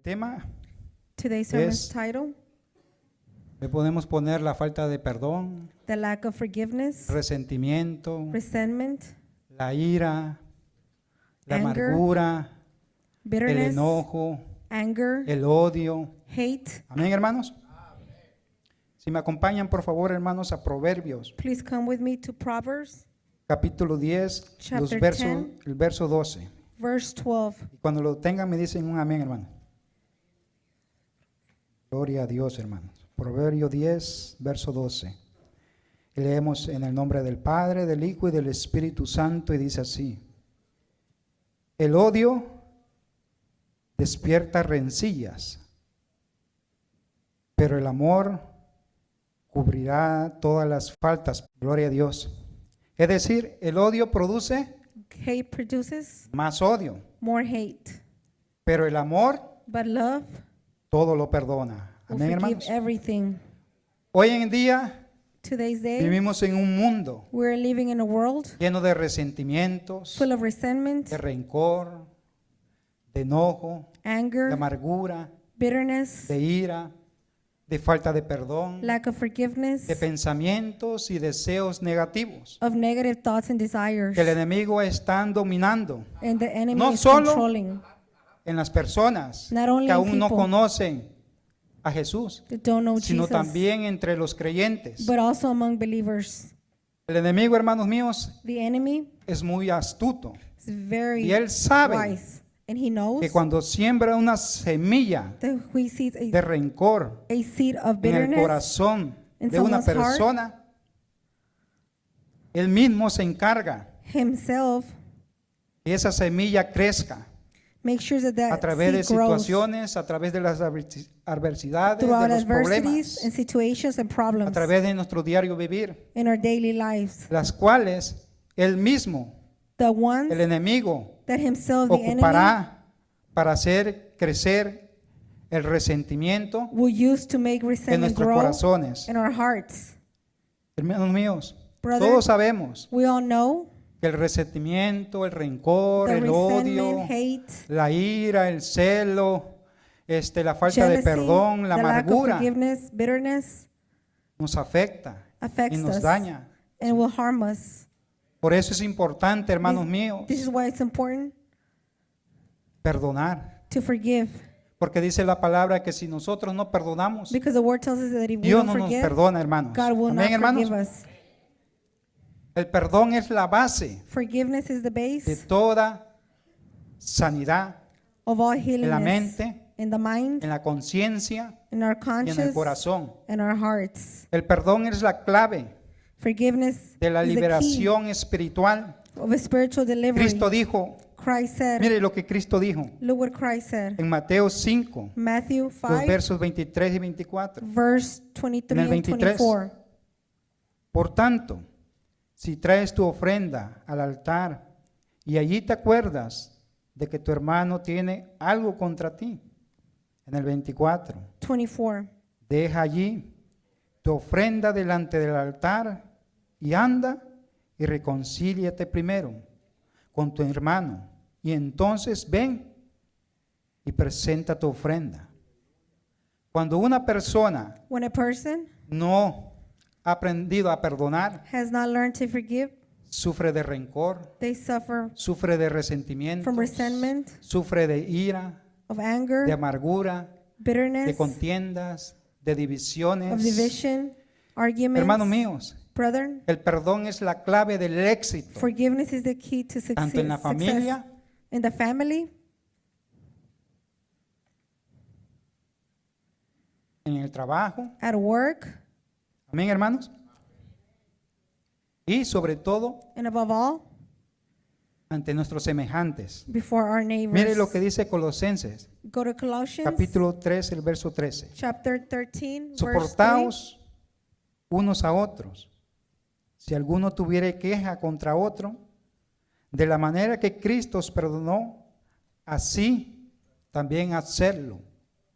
tema Today's sermon's es- title, le podemos poner la falta de perdón, The Lack of Forgiveness, resentimiento, Resentment, la ira, la Anger, amargura, el Bitterness, enojo, Anger, el odio. Hate. Amén, hermanos. Si me acompañan, por favor, hermanos, a Proverbios, Please come with me to Proverbs, capítulo 10, Chapter el verso 12. verse 12. Y cuando lo tengan, me dicen un amén, hermano. Gloria a Dios, hermanos. Proverbio 10, verso 12. Y leemos en el nombre del Padre, del Hijo y del Espíritu Santo, y dice así: el odio despierta rencillas, pero el amor cubrirá todas las faltas. Gloria a Dios. Es decir, el odio produce Hate produces más odio, more hate, pero el amor but love todo lo perdona. will Amén, forgive hermanos. everything. Hoy en día Today's day, vivimos en un mundo we're living in a world lleno de resentimientos, full of resentment, de rencor, de enojo, de anger, amargura, bitterness, de ira, de falta de perdón, lack of forgiveness, de pensamientos y deseos negativos of negative thoughts and desires. que el enemigo está dominando And the enemy no is solo controlling en las personas Not only que in aún no people conocen a Jesús, that don't know sino Jesus, también entre los creyentes. but also among believers. El enemigo, hermanos míos, The enemy es muy astuto is very y él sabe wise, and he knows que cuando siembra una semilla that he sees de rencor a seed of en el bitterness corazón in de una someone's heart, persona, él mismo se encarga himself que esa semilla crezca makes sure that a that través de seed grows situaciones, a través de las adversidades, de throughout los adversities problemas, and situations and a problems través de nuestro diario vivir, in our daily lives. las cuales él mismo, The ones el enemigo, that himself, the enemy, ocupará para hacer crecer el resentimiento will use to make en resentment nuestros grow corazones. in our hearts. Hermanos míos, Brother, todos sabemos we all know que el resentimiento, el rencor, the el odio, resentment, hate, la ira, el celo, la falta de jealousy, perdón, la the lack of amargura forgiveness, bitterness nos afecta y affects nos us daña. and will harm us. Por eso es importante, hermanos míos, This is why it's important perdonar. to forgive, Porque dice la palabra que si nosotros no perdonamos, because the word tells us that if we Dios don't no nos forgive, perdona, hermanos. God will not Amén, hermanos. forgive us. El perdón es la base Forgiveness is the de base toda sanidad of all en la healingness mente, in the mind, en la conciencia in our y en el conscience, corazón. and our hearts. El perdón es la clave Forgiveness de la is the key liberación espiritual. of a spiritual delivery. Cristo dijo, Christ said, mire lo que Cristo dijo look what Christ said. en Mateo 5, Matthew los 5, versos 23 y 24. verse 23 En el and 23. 24. Por tanto, si traes tu ofrenda al altar y allí te acuerdas de que tu hermano tiene algo contra ti, en el 24, 24. deja allí tu ofrenda delante del altar y anda y reconcíliate primero con tu hermano y entonces ven y presenta tu ofrenda. Cuando una persona When a person no ha aprendido a perdonar, has not learned to forgive, sufre de rencor, they suffer sufre de resentimiento, from resentment, sufre de ira, of de anger, amargura, de bitterness, contiendas, de of divisiones. division, arguments. Hermanos míos, Brethren, el perdón es la clave del éxito, forgiveness is the key to tanto en la success familia, in the family, en el trabajo. at work, Amén, hermanos. Y sobre todo and above all, ante nuestros semejantes. before our neighbors. Mire lo que dice Colosenses, Go to Colossians, capítulo 3, el verso 13. chapter 13, verse 3. Soportaos unos a otros. Si alguno tuviere queja contra otro, de la manera que Cristo os perdonó, así también hacedlo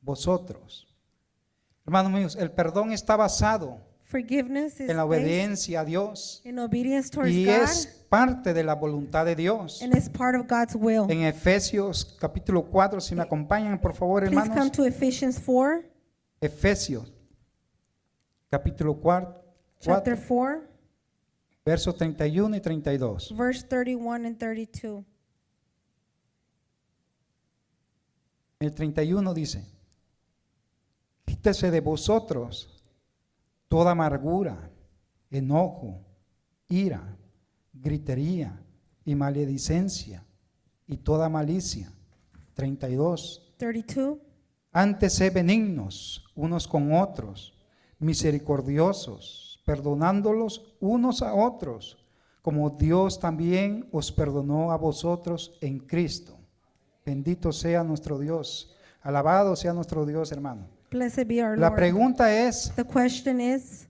vosotros. Hermanos míos, el perdón está basado Forgiveness is en la based obediencia a Dios in obedience towards y God, es parte de la voluntad de Dios. and it's part of God's will. En Efesios capítulo 4, si me acompañan por favor, Please come hermanos. to Ephesians 4, Efesios capítulo 4, chapter 4, versos 31 y 32. verse 31 and 32. El 31 dice: quítese de vosotros toda amargura, enojo, ira, gritería y maledicencia y toda malicia. 32. 32. Antes sed benignos unos con otros, misericordiosos, perdonándolos unos a otros, como Dios también os perdonó a vosotros en Cristo. Bendito sea nuestro Dios. Alabado sea nuestro Dios, hermano. Blessed be our La Lord. pregunta es, The question is,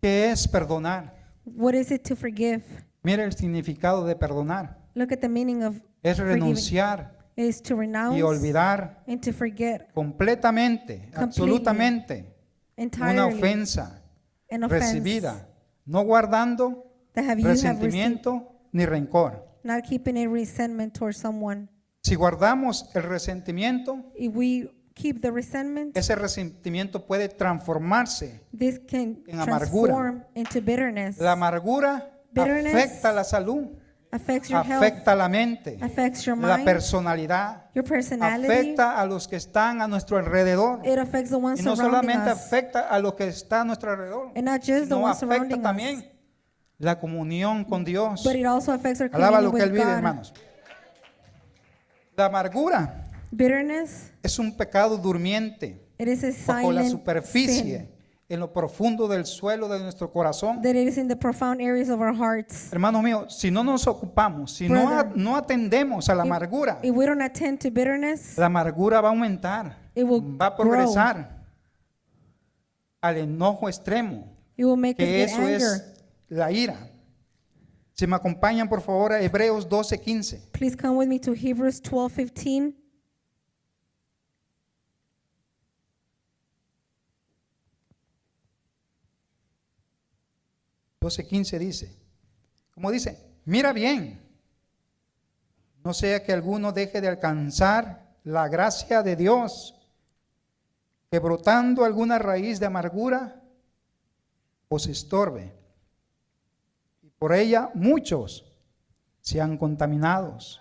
¿qué es perdonar? what is it to forgive? Mire el significado de perdonar. Look at the meaning of Es forgiving. renunciar It is to renounce y olvidar and to forget completamente, absolutamente, una entirely ofensa an offense recibida, no guardando that you have received, resentimiento ni rencor. not keeping a resentment towards someone. Si guardamos el resentimiento, If we keep the resentment, ese resentimiento puede transformarse. this can en amargura. transform into bitterness. La amargura Bitterness afecta la salud, affects your health, afecta la mente, affects your la mind, personalidad, your personality. afecta a los que están a nuestro alrededor. It affects the ones Y no surrounding solamente us, afecta a los que están a nuestro alrededor, and not just the sino ones afecta surrounding us, también la comunión con Dios. but it also affects our Alaba lo communion que Él with vive, God. hermanos. La amargura Bitterness, es un pecado durmiente it is a bajo la silent superficie, sin en lo profundo del suelo de nuestro corazón. that it is in the profound areas of our hearts. Hermano mío, si no nos ocupamos, si Brother, no atendemos a la amargura, If we don't attend to bitterness, la amargura va a aumentar, it will va a progresar al enojo extremo, it will make us que get eso anger. es la ira. Si me acompañan por favor a Hebreos 12:15. Please come with me to Hebrews 12:15. Dice, como dice, mira bien, no sea que alguno deje de alcanzar la gracia de Dios, que brotando alguna raíz de amargura os estorbe, y por ella muchos sean contaminados.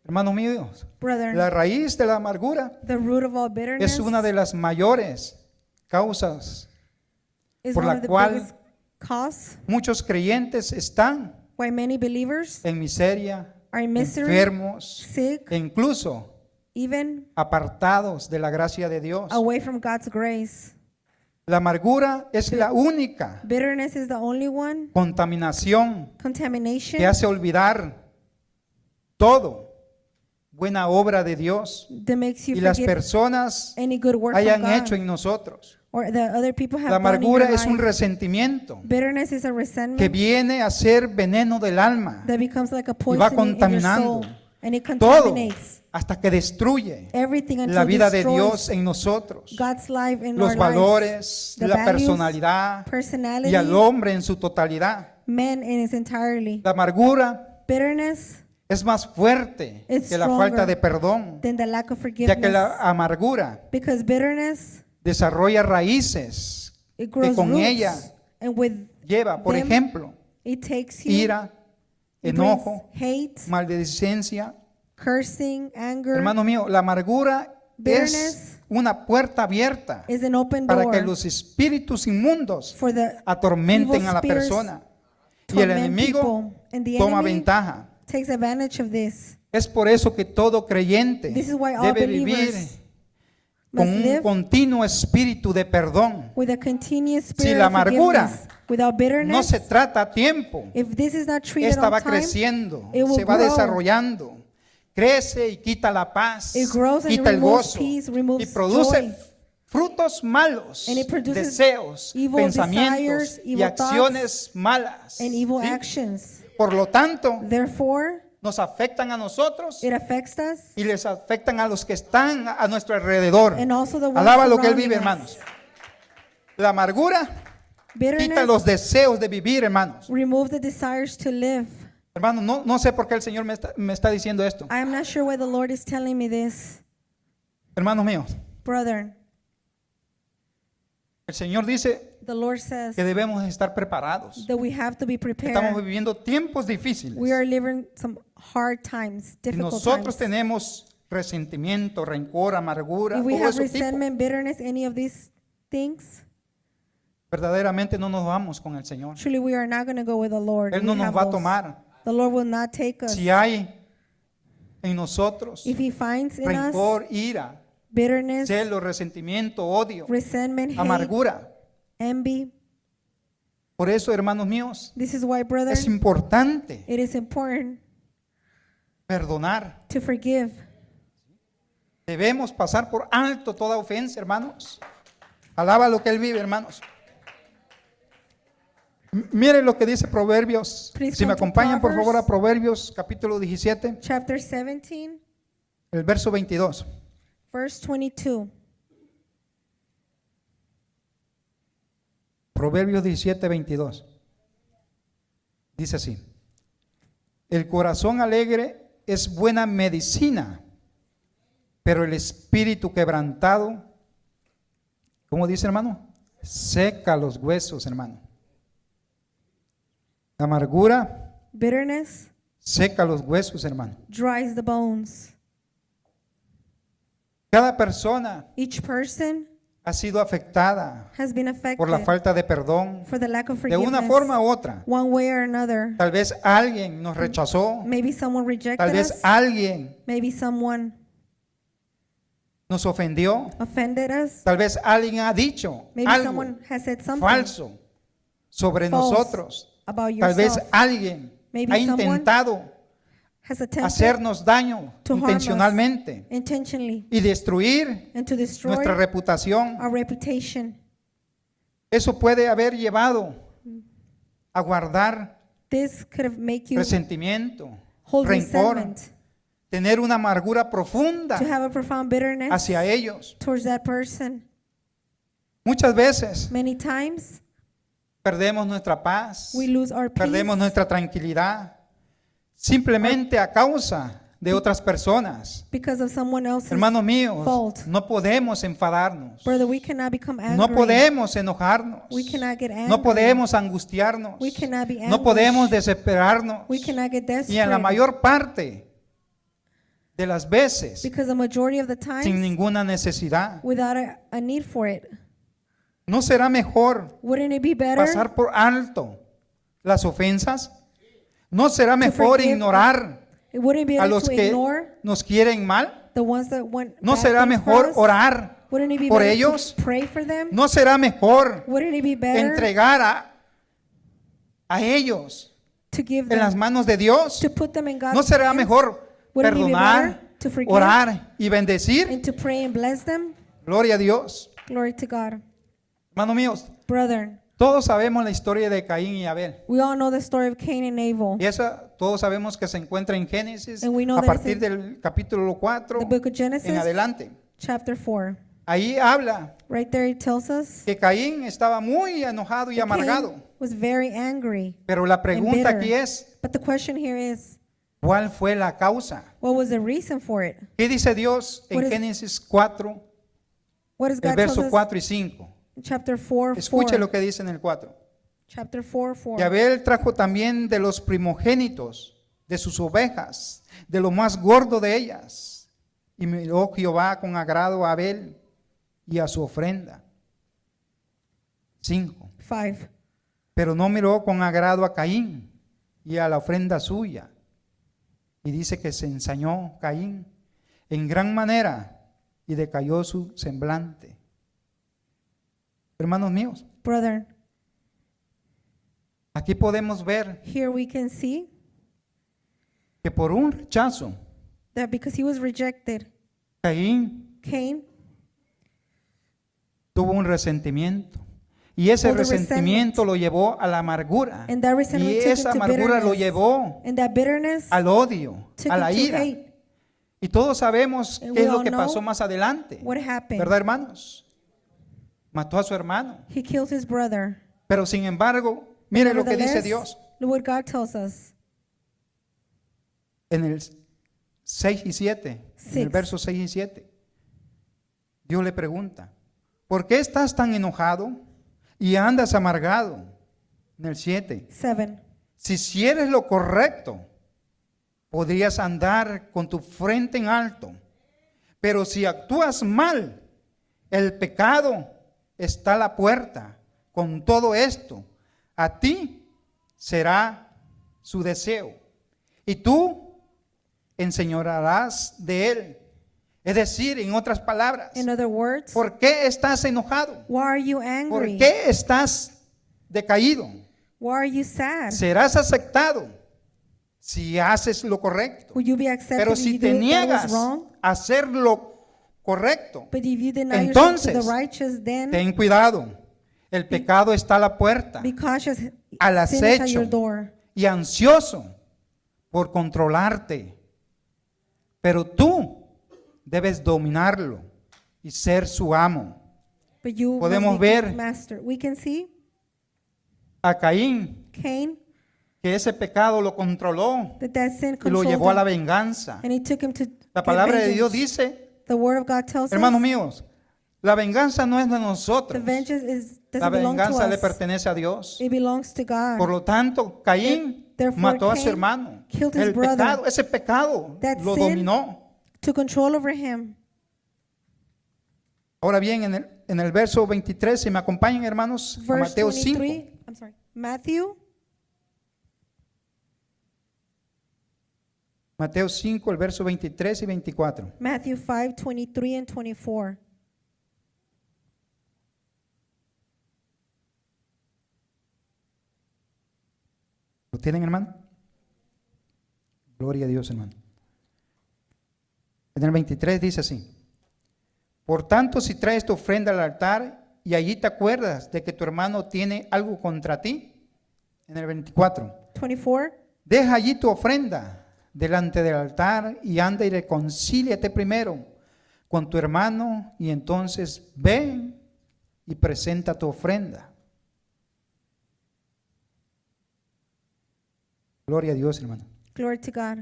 Hermanos míos, Brethren, la raíz de la amargura the root of all bitterness es una de las mayores causas is por one la of the cual biggest cause muchos creyentes están why many believers en miseria, are in misery, enfermos, sick, e incluso even apartados de la gracia de Dios. away from God's grace. La amargura es la única Bitterness is the only one contaminación contamination que hace olvidar todo buena obra de Dios that makes you y las forget personas any good work hayan from God hecho en nosotros. or the other people have La done in your amargura es un life. resentimiento Bitterness is a que resentment viene a ser veneno del alma that becomes like a y va poison in your contaminando soul, and it todo contaminates hasta que destruye everything until la vida it de destroys Dios en nosotros, God's life in los our lives, valores, the la values, personalidad personality, y al hombre en su totalidad. man in its entirely. La amargura Bitterness es más fuerte It's que la stronger falta de perdón, than the lack of ya que forgiveness, la amargura because bitterness, desarrolla raíces it que grows con roots, ella and with lleva, por them, ejemplo, it takes you, ira, it brings enojo, hate, maledicencia. cursing, anger. Hermano mío, la amargura Bitterness es una puerta abierta is an open para door que los espíritus inmundos for the atormenten evil a la spirits persona y el torment enemigo people, and the toma enemy ventaja. takes advantage of this. Es por eso que todo creyente This is why all debe vivir believers con must un live continuo espíritu de perdón. with a continuous Si spirit la of amargura forgiveness. Without No bitterness, se trata a tiempo, if this is not treated esta va on time, creciendo, it will se va grow. desarrollando, crece y quita la paz, It grows and quita el removes gozo peace, removes y produce joy. frutos malos, And it produces deseos, evil pensamientos desires, y evil acciones malas. and evil ¿sí? actions. Por lo tanto, Therefore, nos afectan a nosotros it affects us y les afectan a los que están a nuestro alrededor. and also the ones Alaba lo que Él surrounding vive, us. hermanos. La amargura quita Bitterness los deseos de vivir, hermanos. remove the desires to live. Hermanos, no sé por qué el Señor me está diciendo esto. I am not sure why the Lord is telling me this. Hermanos míos, Brother, el Señor dice the Lord says que debemos estar preparados. that we have to be Estamos prepared. viviendo tiempos difíciles. We are living some hard times, Y difficult nosotros times. tenemos resentimiento, rencor, amargura, If we todo have eso tipo. resentment, bitterness, any of these things, Verdaderamente no nos vamos con el Señor. truly we are not going to go with the Lord. Él We no nos have va a those. tomar. The Lord will not take us. Si hay en nosotros If He finds in us rencor, ira, bitterness, celo, resentimiento, odio, resentment, hate, amargura. envy, Por eso, hermanos míos, this is why, brother, es importante it is important perdonar. to forgive. Debemos pasar por alto toda ofensa, hermanos. Alaba lo que Él vive, hermanos. Miren lo que dice Proverbios. Please Si me come to acompañan, por favor, a Proverbs. Proverbios, capítulo 17, Chapter 17, el verso 22. verse 22. Proverbios 17, 22. Dice así: el corazón alegre es buena medicina, pero el espíritu quebrantado, ¿cómo dice, hermano? Seca los huesos, hermano. La amargura Bitterness seca los huesos, hermano. dries the bones. Cada persona Each person ha sido afectada has been affected por la falta de perdón, for the lack of de forgiveness, una forma u otra. one way or another. Tal vez alguien nos rechazó, Maybe someone tal rejected vez us. alguien Maybe someone nos ofendió, offended us. tal vez alguien ha dicho Maybe algo someone has said something falso sobre false nosotros. about Tal vez yourself. alguien Maybe ha someone intentado has attempted hacernos daño to harm us intencionalmente intentionally y destruir and to destroy nuestra reputación. our reputation. Eso puede haber llevado a guardar This could have made you resentimiento, hold rencor, resentment, tener una amargura profunda to have a profound bitterness hacia ellos. towards that person. Muchas veces Many times perdemos nuestra paz, we lose our peace perdemos nuestra tranquilidad, simplemente a causa de otras personas. because of someone else's Hermanos míos, fault. no podemos enfadarnos, Brother, we cannot become angry. no podemos enojarnos, We cannot get angry. no podemos angustiarnos, We cannot be no anguished. podemos desesperarnos. We cannot get desperate. Y en la mayor parte de las veces, because the majority of the sin times, ninguna necesidad. without a need for it. ¿No será mejor Wouldn't it be better pasar por alto las ofensas? ¿No será mejor forgive? ignorar Wouldn't it be a better los to que ignore nos quieren mal? the ones that want ¿No bad será things for mejor us? orar Wouldn't it be por better ellos? to pray for them? ¿No será mejor Wouldn't it be better entregar a ellos to give en them, las manos de Dios? to put them in God's ¿No será hands? mejor Wouldn't it be perdonar, better to forgive orar y bendecir? and to pray and bless them? Gloria a Dios. Glory to God. Hermanos míos, Brother, todos sabemos la historia de Caín y Abel. we all know the story of Cain and Abel. Y esa todos sabemos que se encuentra en Génesis And we know a that it's partir in del capítulo 4 The book of en Genesis, adelante. chapter 4. Ahí habla Right there it tells us que Caín estaba muy enojado y that amargado. Cain was very angry. Pero la pregunta bitter. aquí es, But the question here is, ¿cuál fue la causa? what was the reason for it? ¿Qué dice Dios en What is- Génesis 4, What does el God tell verso us 4 y 5? in chapter 4, Escuche 4? lo que dice en el 4. Chapter 4, 4. Y Abel trajo también de los primogénitos de sus ovejas, de lo más gordo de ellas. Y miró Jehová con agrado a Abel y a su ofrenda. 5. 5. Pero no miró con agrado a Caín y a la ofrenda suya. Y dice que se ensañó Caín en gran manera y decayó su semblante. Hermanos míos, Brother, aquí podemos ver here we can see que por un rechazo, that because he was rejected, Caín Cain tuvo un resentimiento. Y ese Hold the resentimiento lo llevó a la amargura. and that resentment Y took him esa to amargura lo bitterness. llevó And that bitterness al odio, took a la him to ira. hate. Y todos sabemos And qué we es lo all que know pasó más adelante. What happened? ¿Verdad, hermanos? mató a su hermano. He killed his brother. Pero sin embargo, mire lo que dice Nevertheless, Dios look what God tells us. en el 6 y 7, en el Six. verso 6 y 7. Dios le pregunta, ¿por qué estás tan enojado y andas amargado? En el 7, 7. si hicieres lo correcto, podrías andar con tu frente en alto. Pero si actúas mal, el pecado está a la puerta. Con todo esto, a ti será su deseo. Y tú enseñorearás de él. Es decir, en otras palabras, In other words, ¿por qué estás enojado? why are you ¿Por angry? qué estás decaído? Why are you sad? Serás aceptado si haces lo correcto. Will you be accepted Pero if si you te do what niegas was wrong? a hacer lo correcto, But if you deny yourself to entonces the righteous, then ten cuidado. El pecado está a la puerta be cautious. al Sin is at acecho your door. y ansioso por controlarte. Pero tú debes dominarlo y ser su amo. But you Podemos must be ver his master. We can see A Caín, Cain, que ese pecado lo controló that sin y lo controlled llevó a la him, venganza. and he took him to La get palabra de Dios vengeance. dice, The word of God tells hermanos us míos, la venganza no es de the nosotros. vengeance La doesn't belong to venganza le us. pertenece a Dios. It belongs to God. Por lo tanto, Caín Therefore, mató a su Cain hermano. killed his El brother. pecado, ese pecado That lo sin dominó. To control over him. Ahora bien, en el verso 23, si me acompañan, hermanos, a Verse Mateo 5. 23. I'm sorry. Mateo 5, el verso 23 y 24. Matthew 5, 23 and 24. ¿Lo tienen, hermano? Gloria a Dios, hermano. En el 23 dice así: por tanto, si traes tu ofrenda al altar y allí te acuerdas de que tu hermano tiene algo contra ti, en el 24, 24. deja allí tu ofrenda delante del altar y anda y reconcíliate primero con tu hermano y entonces ven y presenta tu ofrenda. Gloria a Dios, hermano. Glory to God.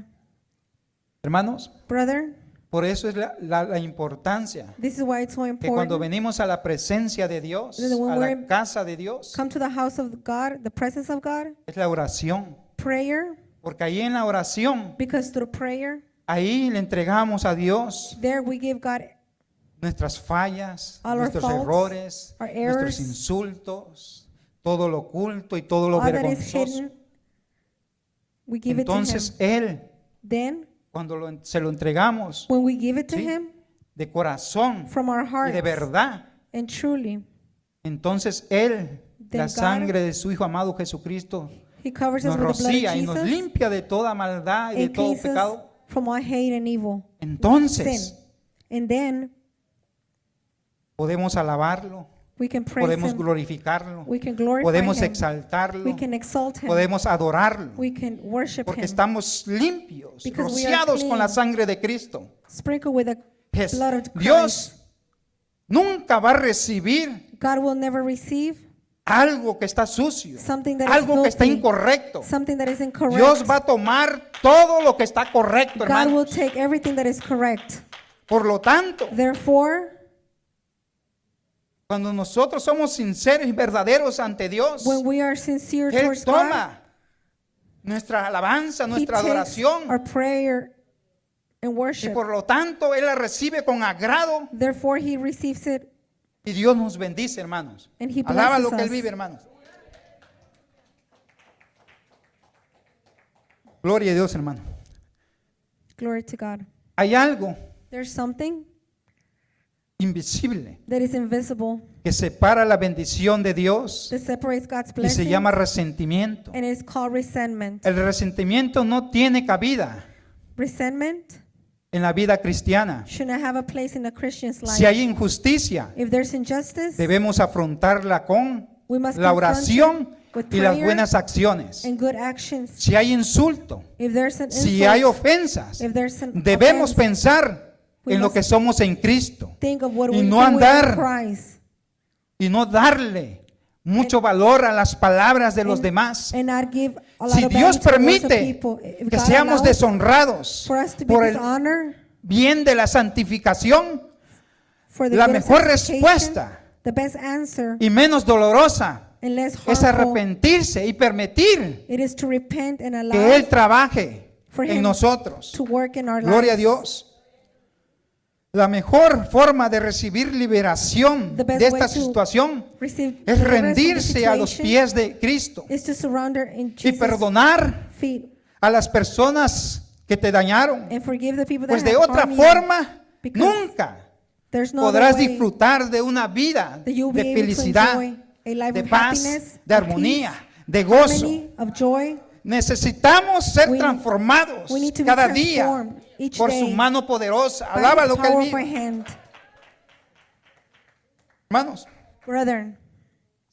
Hermanos, Brother, por eso es la importancia this is why it's so que cuando important. venimos a la presencia de Dios, When a we're la casa de Dios, Come to the house of God, the presence of God, es la oración. prayer, Porque ahí en la oración, because through prayer, ahí le entregamos a Dios there we give God nuestras fallas, all our nuestros faults, errores, our nuestros errors, insultos, todo lo oculto y todo lo all that is vergonzoso. hidden. We give Entonces it to Him. Él, Then, cuando se lo entregamos when we give it to ¿sí? Him de corazón from our y hearts de verdad, and truly, entonces Él, Then la God, sangre de su Hijo amado Jesucristo, He covers us nos with the blood rocía of y nos Jesus limpia de toda maldad y de and todo cleanses us pecado. from all hate and evil. Entonces Sin. And then podemos alabarlo, we can praise podemos Him. glorificarlo, We can glorify podemos Him. exaltarlo, We can exalt Him. podemos adorarlo, We can worship porque Him. estamos limpios, Because we are rociados con la clean. sangre de Cristo. Sprinkle with the blood of Christ. Dios nunca va a recibir God will never receive algo que está sucio, something that is algo que está filthy, incorrecto. something that is incorrect. Dios va a tomar todo lo que está correcto, God will hermanos. take everything that is correct. Por lo tanto, Therefore, cuando nosotros somos sinceros y verdaderos ante Dios, when we are sincere Él towards God, toma nuestra alabanza, He nuestra takes adoración, our prayer and y worship. por lo tanto Él la recibe con agrado Therefore, He receives it y Dios nos bendice, hermanos. and He Alaba blesses lo que Él us. vive, hermanos. Gloria a Dios, hermano. Glory to God. Hay algo There's something invisible that is invisible que separa la bendición de Dios that separates God's y se blessing, llama resentimiento. and it's called resentment. El resentimiento no tiene cabida Resentment en la vida cristiana. should not have a place in a Christian's life. Si hay injusticia, If there's injustice, debemos afrontarla con we must la confront oración it with y las prayer buenas acciones. and good actions. Si hay insulto, If there's an si insult, hay ofensas, if there's an debemos offense, pensar we en lo must que somos en Cristo think of what y we no do in andar Christ y no darle mucho valor a las palabras de los and- demás. and not give a lot Si of Dios value to the words of permite people. If que God seamos allows deshonrados for us to be por el dishonored, bien de la santificación, for the la good of mejor sanctification, respuesta the best answer y menos dolorosa and less es harmful, arrepentirse y permitir it is to repent and allow que Él trabaje for en Him nosotros. to work in our Gloria a lives. Dios. La mejor forma de recibir liberación The best de way esta to situación Receive es deliverance from the rendirse a los situation pies de Cristo is to surrender in y Jesus' perdonar feet a las personas que te dañaron. and forgive the people that Pues de have otra harmed you. forma, because nunca There's no podrás other way disfrutar de una vida that you'll be de able to felicidad, enjoy a life de of paz, happiness, de of armonía, peace, de gozo. harmony, of joy. Necesitamos ser We- transformados we need to be cada día transformed each por su day mano poderosa. by Alaba His lo que Él powerful vive. hand. Hermanos, Brethren,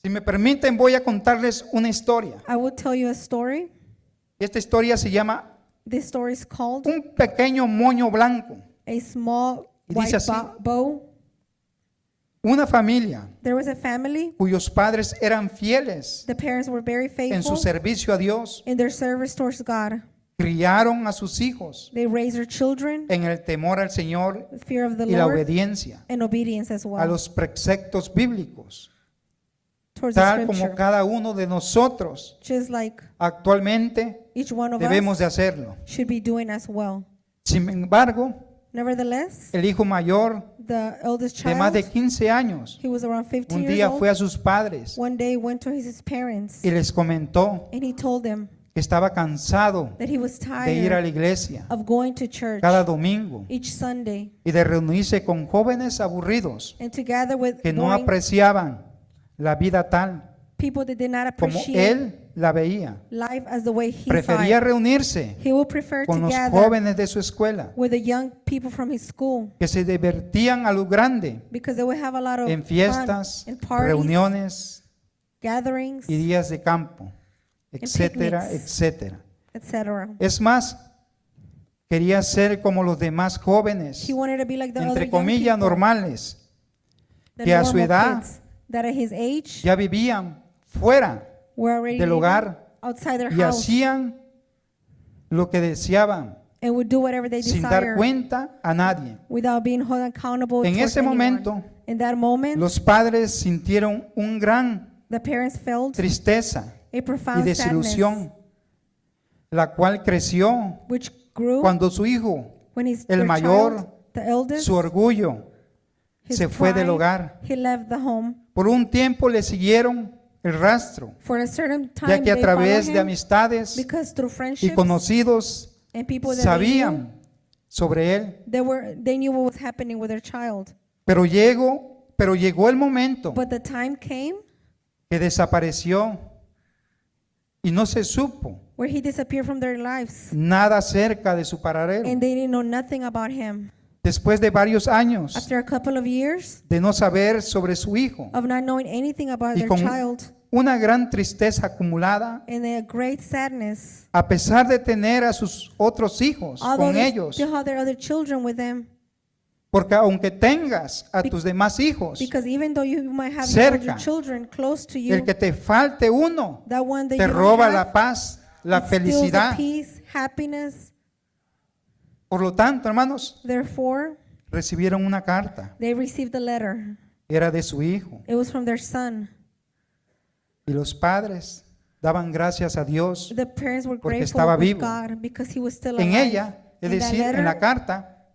si me permiten, voy a contarles una historia. I will tell you a story. Esta historia se llama This story is called Un pequeño moño blanco. A Small Y dice White así. Bow. Una familia There was a family. cuyos padres eran fieles The parents were very en su faithful servicio a Dios. in their service towards God. Criaron a sus hijos They raised their children en el temor al Señor with fear of the y la Lord obediencia and obedience as a well los preceptos bíblicos, towards the tal como scripture. cada uno de nosotros Just like actualmente each one of debemos de us hacerlo. should be doing as well. Sin embargo, Nevertheless, el hijo mayor the eldest de más de child, 15 años he was around 15 un years día old, fue a sus padres one day went to his parents y les comentó and he told them que estaba cansado that he was de ir a la tired iglesia of going to church cada domingo each Sunday y de reunirse con jóvenes aburridos and to gather with que no boring apreciaban la vida tal people that did not como appreciate él la veía. life as the way he saw Prefería it. reunirse He would prefer con to los gather jóvenes de su escuela with the young people from his school que se divertían a lo grande because they would have a lot of en fun fiestas, and parties, reuniones gatherings, y días de campo, etcétera, picnics. etcétera. etc. Es más, quería ser como los demás jóvenes, He wanted to be like the other entre young comillas, people, normales, the que a su normal edad kids that at his age ya vivían fuera were already del living hogar outside their y house hacían lo que deseaban and would do whatever they sin dar desire cuenta a nadie. without being held accountable En towards ese anyone. momento, In that moment, los padres sintieron un gran the parents felt tristeza a y profound sadness, desilusión, la cual creció which grew cuando su hijo, when el their mayor, child, the eldest, su orgullo, his se fue del pride, hogar. he left the home. Por un tiempo le siguieron el rastro, For a certain time, ya que a they través followed de him amistades because through y friendships conocidos and people that they knew, sabían sobre él. they knew what was happening with their child. Pero llegó el momento But the time came que desapareció y no se supo where he disappeared from their lives, nada acerca de su paradero. and they didn't know nothing about him. Después de varios años After a couple of years de no saber sobre su hijo of not knowing anything about y their con child, una gran tristeza acumulada, and a great sadness, a pesar de tener a sus otros hijos although con they ellos, still have their other children with them, porque aunque tengas a tus demás hijos, because even though you might have your cerca, other children close to you, el que te falte uno that one that te you don't roba have, la paz, la it steals the felicidad. peace, happiness. Por lo tanto, hermanos, Therefore, recibieron una carta, they received a letter. era de su hijo, It was from their son. y los padres daban gracias a Dios The parents were porque grateful estaba with vivo. God because he was still En alive. ella, es In that decir, en la letter, carta,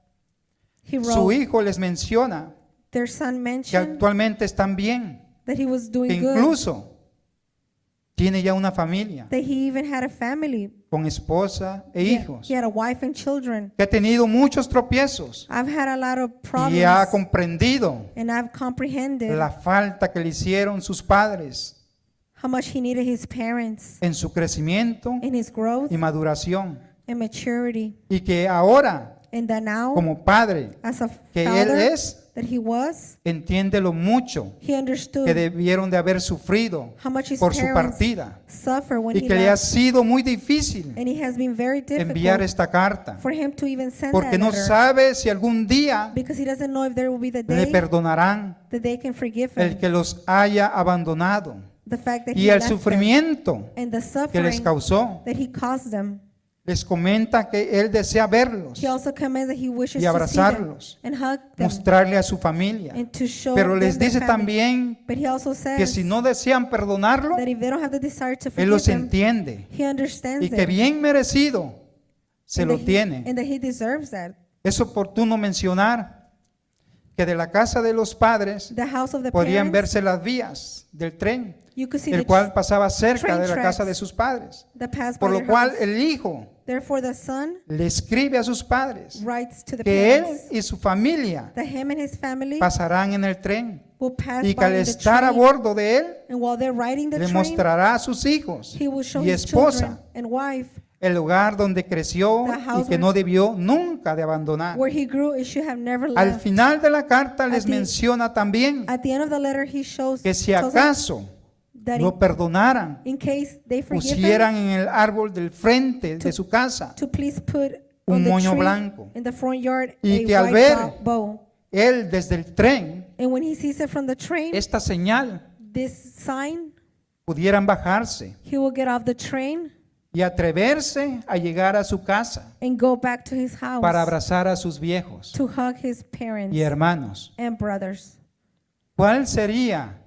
he su wrote, hijo les menciona their son que mentioned actualmente están bien, that he was que doing good, incluso tiene ya una familia that he even had a family. con esposa e He- hijos, He had a wife and children. que ha tenido muchos tropiezos I've had a lot of y ha problems, comprendido and I've comprehended la falta que le hicieron sus padres how much he needed his parents en su crecimiento in his growth y maduración, and maturity. y que ahora And that now, como padre as a que él father es, that he was, entiende lo mucho he understood que debieron de haber sufrido how much his por su parents partida suffer when y he que le ha left. sido muy difícil And it has been very enviar difficult esta carta for him to even send porque that no letter, sabe si algún día because he doesn't know if there will be the le day perdonarán that they can forgive el him. que los haya abandonado The fact that y he el left them sufrimiento and the que les suffering causó. that he caused them. Les comenta que él desea verlos, He also commands that he wishes y to see them abrazarlos, and hug them mostrarle a su familia. and to show Pero them les their dice family. también But he also que says si no desean perdonarlo, that if they don't have the desire to él forgive los him, entiende he understands y que them bien merecido se and lo that he- tiene. and that he deserves that. Es oportuno mencionar que de la casa de los padres The house of the podrían parents, verse las vías del tren, you could see el the cual pasaba cerca train de la casa tracks de sus padres. that passed Por by lo their cual house. el hijo Therefore the son le escribe a sus padres writes to the que él parents y su familia that him and his family pasarán en el tren will pass y que al by in the estar a train, bordo de él and while they're riding the le train, mostrará a sus hijos he will show y his children esposa and wife el lugar donde creció the house y que no debió nunca de abandonar. where he grew and should have never Al left. final de la carta les the- menciona también At the end of the letter, he shows que si tells us acaso that lo perdonaran, in case they forgive him, pusieran en el árbol del frente de su casa to please put un on the moño tree blanco. in the front yard Y a que al white ver bow. él desde el tren And when he sees it from the train, esta señal, this sign, pudieran bajarse he will get off the train y atreverse a llegar a su casa and go back to his house para abrazar a sus viejos to hug his parents y hermanos. and brothers. ¿Cuál sería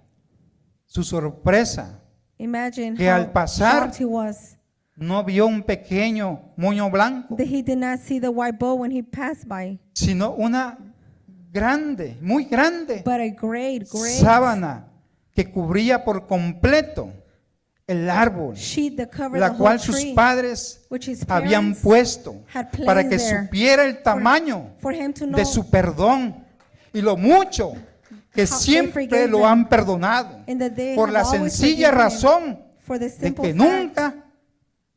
su sorpresa? Imagine Que al how pasar- shocked he was No vio un pequeño moño blanco, that he did not see the white bow when he passed by, sino una grande, muy grande but a great sábana que cubría por completo el árbol, sheet that covered la the whole cual sus tree, padres which his habían parents puesto had placed para que there supiera el tamaño for him to know de su perdón y lo mucho que How they siempre forgave lo them. han perdonado, and that they por have la always sencilla forgiven him razón for the de simple que fact nunca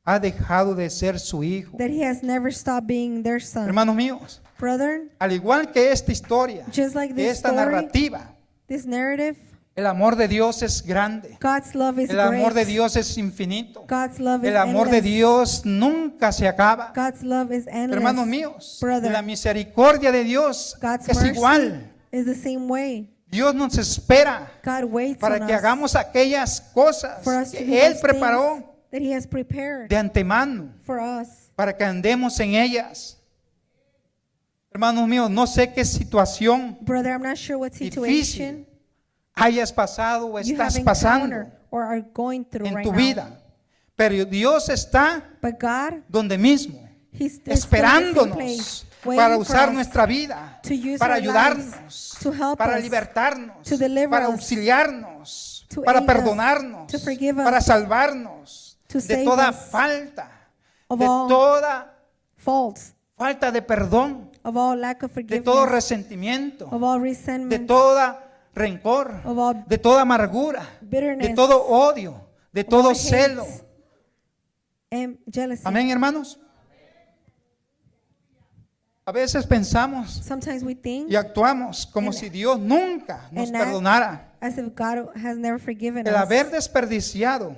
ha dejado de ser su hijo. that he has never stopped being their son. Hermanos míos, Brother, al igual que esta historia, just like que this esta story, narrativa, this narrative, el amor de Dios es grande, God's love is el amor de great. Dios es infinito, God's love is el amor de endless. Dios nunca se acaba. God's love is endless. Hermanos míos, Brother, la misericordia de Dios God's es mercy igual. is the same way. Dios nos espera God waits para on que us hagamos aquellas cosas for us to do que Él those preparó things that he has prepared de antemano for us. para que andemos en ellas. Hermanos míos, no sé qué situación Brother, I'm not sure what difícil situation hayas pasado o you have estás pasando encountered or are going through en right tu now. vida, pero Dios está But God, donde mismo, He's still in the same esperándonos place, para waiting for usar us nuestra vida, to use para our ayudarnos, lives, to help para us, libertarnos, to deliver para us, auxiliarnos, to para aid us, perdonarnos, to forgive para us, salvarnos to de save toda us falta, of de all toda faults, falta de perdón, of all lack of de forgiveness, todo resentimiento, of all de resentment, toda rencor, of all de toda amargura, bitterness, de todo odio, de of todo all celo. hate, and jealousy. Amén, hermanos. A veces pensamos Sometimes we think y actuamos como And- si Dios nunca nos and act perdonara. as if God has never forgiven El us. haber desperdiciado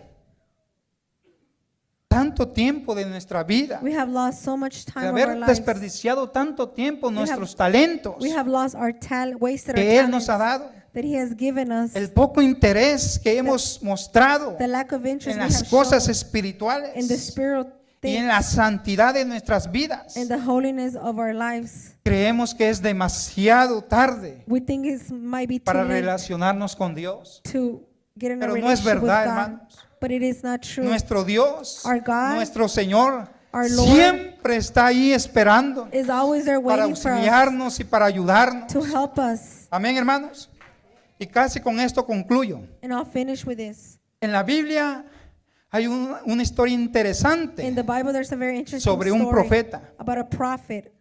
tanto tiempo de nuestra vida, We have lost so much el time of haber our lives. desperdiciado tanto tiempo have- nuestros talentos We have lost our talent, wasted our que Él nos talents ha dado, that He has given us. el poco interés que hemos mostrado The lack of interest en we las have cosas shown espirituales in the spiritual y en things, la santidad de nuestras vidas. in the holiness of our lives. Creemos que es demasiado tarde We think it might be too para late relacionarnos con Dios. to get in a Pero no es relationship with verdad, God, hermanos. but it is not true. Nuestro Dios, Our God, nuestro Señor, our Lord, siempre está ahí esperando is always there para waiting for us auxiliarnos y para ayudarnos. to help us. Amén, hermanos. Y casi con esto concluyo. And I'll finish with this. En la Biblia hay una historia interesante In the Bible, there's a very interesting sobre un story profeta. about a prophet.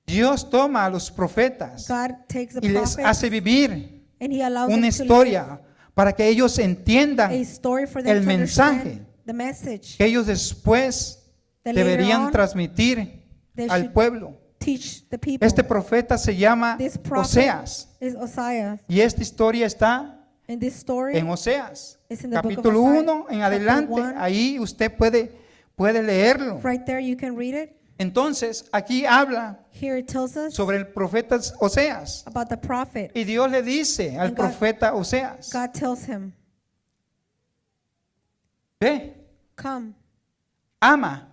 Dios toma a los profetas God takes a y les prophet hace vivir and He allows una them to live historia para que ellos a entiendan story for them el to understand mensaje the message que ellos después that later deberían on transmitir they al should pueblo teach the people. Este profeta se llama This prophet Oseas. is Oseas. Y esta historia está And this story en Oseas. is in the book of Capítulo Hosea, 1 en chapter adelante. 1. Ahí usted puede leerlo. Right there, you can read it. Entonces, aquí habla Here it tells us sobre el profeta Oseas. about the prophet. Y Dios le dice al And God- profeta Oseas, God tells him, ve, come, ama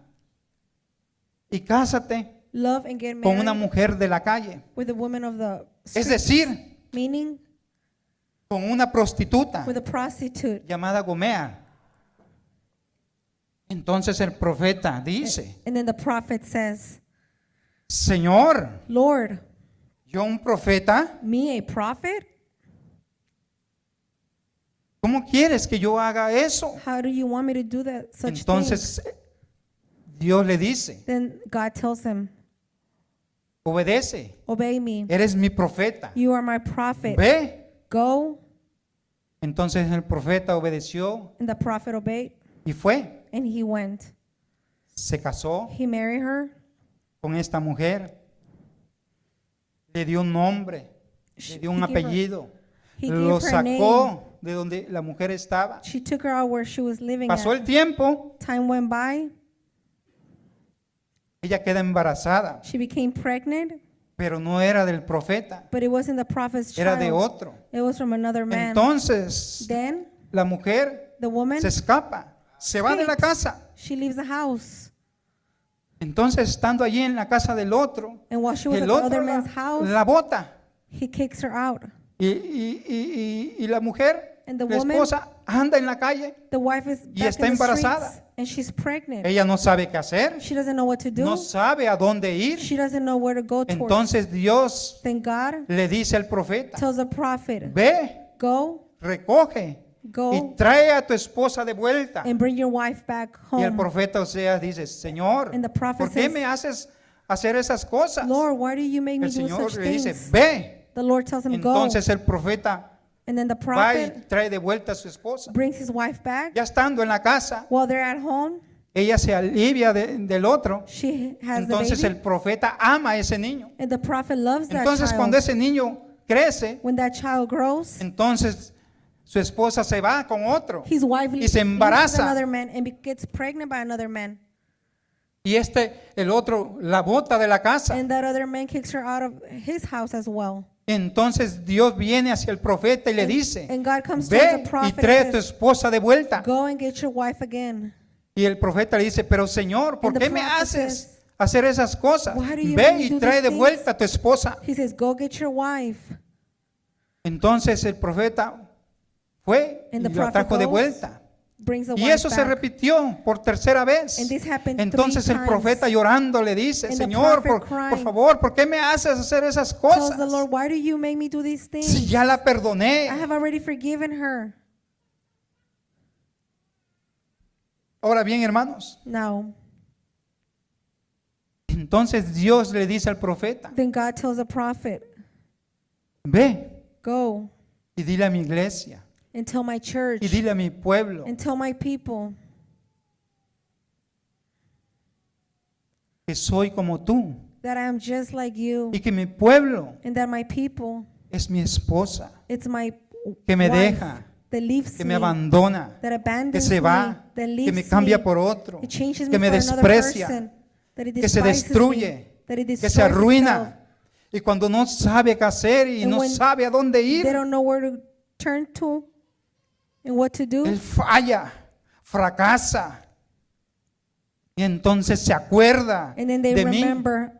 y cásate love and get con una married mujer de la calle. with a woman of the Es street, decir, meaning con una prostituta with a prostitute. llamada Gomea. Entonces el profeta dice, And then the prophet says, Señor, Lord, yo un profeta, me a prophet? ¿cómo quieres que yo haga eso? How do you want me to do that such thing? Entonces Dios le dice, Then God tells him, obedece, obey me. eres mi profeta, You are my prophet. ve. Go. Entonces el profeta obedeció And the prophet obeyed, y fue, and he went. se casó He married her. con esta mujer, le dio un nombre, le dio un He gave her- apellido, he lo gave her a name. sacó de donde la mujer estaba. She took her out where she was living Pasó at. el tiempo, Time went by. ella queda embarazada, She became pregnant, pero no era del profeta, but it wasn't the prophet's era de child. otro. It was from another man. Entonces Then la mujer the woman se escapa, se va de la escapes. casa. She leaves the house. Entonces estando allí en la casa del otro, And while she was at el the otro other man's house, la bota. he kicks her out. Y la mujer, And the la woman- esposa, anda en la calle. The wife is Y back está in the embarazada. streets, and she's pregnant. Ella no sabe qué hacer, She doesn't know what to do. no sabe a dónde ir. She doesn't know where to go towards. Entonces Dios Then God le dice al profeta, tells the prophet, ve, go, recoge y go, trae a tu esposa de vuelta. and bring your wife back Y el home. profeta Oseas dice, Señor, And the prophet ¿por qué says, me haces hacer esas cosas? Lord, why do you make me El do Señor such le dice, things? ve. The Lord tells him, go. Entonces el profeta And then the va y prophet trae de vuelta a su esposa. brings his wife back. Ya estando en la casa, While they're at home, ella se alivia del otro. she has Entonces the el baby. profeta ama a ese niño. And the prophet loves that Entonces child. cuando ese niño crece, When that child grows, entonces su esposa se va con otro his wife y se leaves embaraza. another man and gets pregnant by another man. Y el otro, la bota de la casa. And that other man kicks her out of his house as well. Entonces Dios viene hacia el profeta y le dice, And God comes towards ve the y prophet trae a and tu says, esposa de vuelta. go and get your wife again. Y el profeta le dice, pero Señor, ¿por And the qué me prophet haces says, hacer esas cosas? why do you Ve make me y do trae these de things? vuelta a tu esposa. He says, go get your wife. Entonces el profeta fue y And the lo prophet trajo de goes, vuelta. brings the Y wife eso se back. repitió por tercera vez. And this happened Entonces 3 el profeta times. llorando le dice, And the Señor, prophet por crying, favor, ¿por qué me haces hacer esas Tells the cosas? Lord, why do you make me do these Si things? ya la I perdoné. have already forgiven her. Ahora bien, hermanos, Now, entonces Dios le dice al profeta, then God tells the prophet, ve go y dile a mi iglesia and tell my church y dile a mi pueblo and tell my people que soy como tú that I am just like you y que mi pueblo and that my people, es mi esposa, it's my que me wife deja, that leaves que me, me abandona, that que abandons se va, me, that que leaves me cambia me, por otro, it changes que me me for another desprecia, person, that it que se despises destruye, me, that it que se destroys itself. arruina. Y cuando no sabe qué hacer y And no when sabe a dónde They ir, don't know where to turn to and what to do. él falla, fracasa. Y entonces se acuerda And then they de mí remember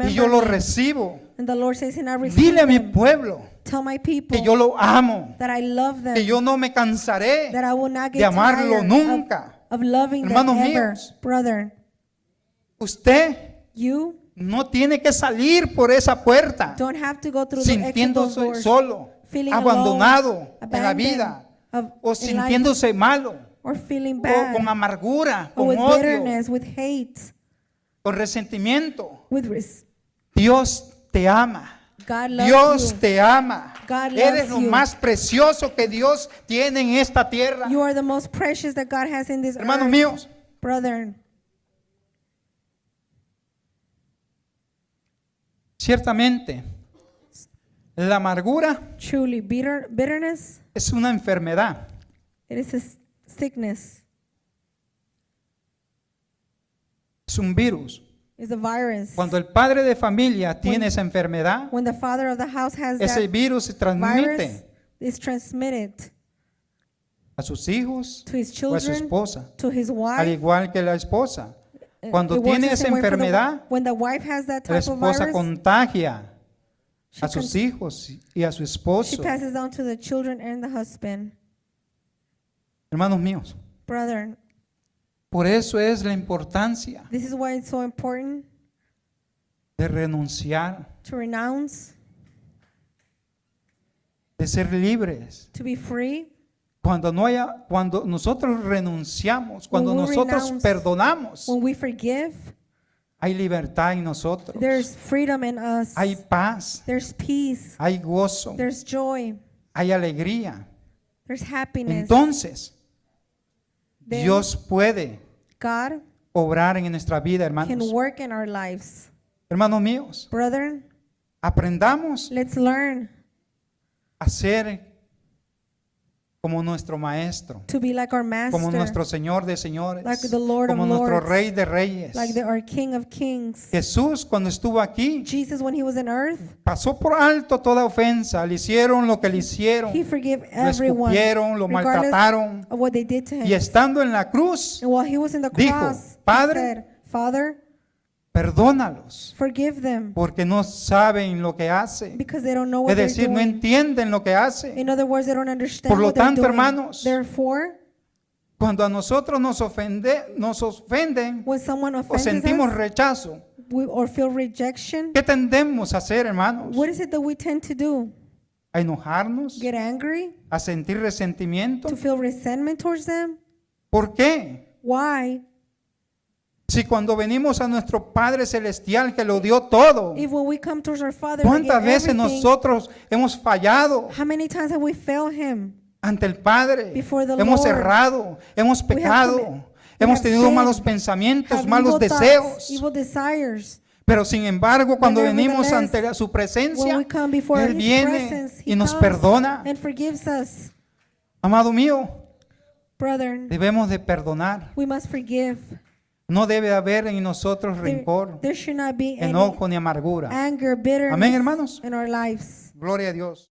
y yo lo me. recibo. And the Lord says, and I receive Dile a mi them. pueblo Tell my people que yo lo amo, that I love them, que yo no me cansaré that I will not get de amarlo tired nunca. of loving Hermanos them ever. míos. Brother, Usted you no tiene que salir por esa puerta don't have to go through the exit sintiéndose doors, solo, feeling abandonado alone, en la vida, o in life, sintiéndose malo, or feeling o bad, con amargura, or con with odio, bitterness, with hate, con resentimiento. with Dios te ama. God loves Dios you. te ama. God Eres loves lo you. más precioso que Dios tiene en esta tierra. You are the most precious that God has in this Hermanos earth. míos, Brother, Ciertamente, la amargura Truly, bitterness, es una enfermedad. it is a sickness, Es un virus. is a virus. Cuando el padre de familia tiene esa enfermedad, When the father of the house has ese that virus se virus, transmite it's transmitted a sus hijos to his o a su children, esposa, to his al wife. igual que la esposa. Cuando It works tiene the esa same way for the enfermedad, when the wife has that la type of esposa virus, contagia she, a sus con- hijos y a su she esposo. passes down to the children and the husband. Hermanos míos, Brother, por eso es la importancia this is why it's so important de renunciar, to renounce, de ser libres. to be free. Cuando nosotros renunciamos, cuando When we nosotros renounce, perdonamos, When we forgive, hay libertad en nosotros, there's freedom in us. hay paz, There's peace. hay gozo, There's joy. hay alegría. There's happiness. Entonces, Then Dios puede God obrar en nuestra vida, can hermanos. work in our lives. Hermanos míos, Brethren, aprendamos let's learn a ser como nuestro maestro, to be like our como Master, nuestro Señor de señores, like the Lord of como nuestro Lords, Rey de reyes. like our King of Kings. Jesús, cuando estuvo aquí, Jesus, when he was on earth, pasó por alto toda ofensa, le hicieron lo que le hicieron, he forgave lo everyone, escupieron, lo regardless maltrataron, of what they did to him. y estando en la cruz, And while he was in the dijo, cross, Padre, he said, Father, perdónalos, forgive them, porque no saben lo que hacen. because they don't know what Es they're decir, no doing. entienden lo que hacen. In other words, they don't understand Por lo what they're tanto, doing. hermanos, Therefore, Cuando a nosotros nos ofenden when someone o offends sentimos us, rechazo, or feel rejection, ¿qué tendemos a hacer, hermanos? what is it that we tend to do? ¿A enojarnos? Get angry? ¿A sentir resentimiento? To feel resentment towards them? ¿Por qué? Why? Si cuando venimos a nuestro Padre Celestial que lo dio todo, If when we come towards our Father, we ¿cuántas give veces everything, nosotros hemos fallado how many times have we failed Him? ante el Padre? Before the Hemos Lord. errado, hemos We have pecado, we hemos have tenido sinned, malos pensamientos, have malos evil thoughts, deseos. evil desires. Pero sin embargo, cuando venimos nevertheless, ante su When presencia, we come before Él His viene presence, He y nos comes perdona. and forgives us. Amado mío, Brother, debemos de perdonar. we must forgive. No debe haber en nosotros There, rencor, there should not be any enojo ni amargura. anger, bitterness Amén, hermanos. in our lives. Gloria a Dios.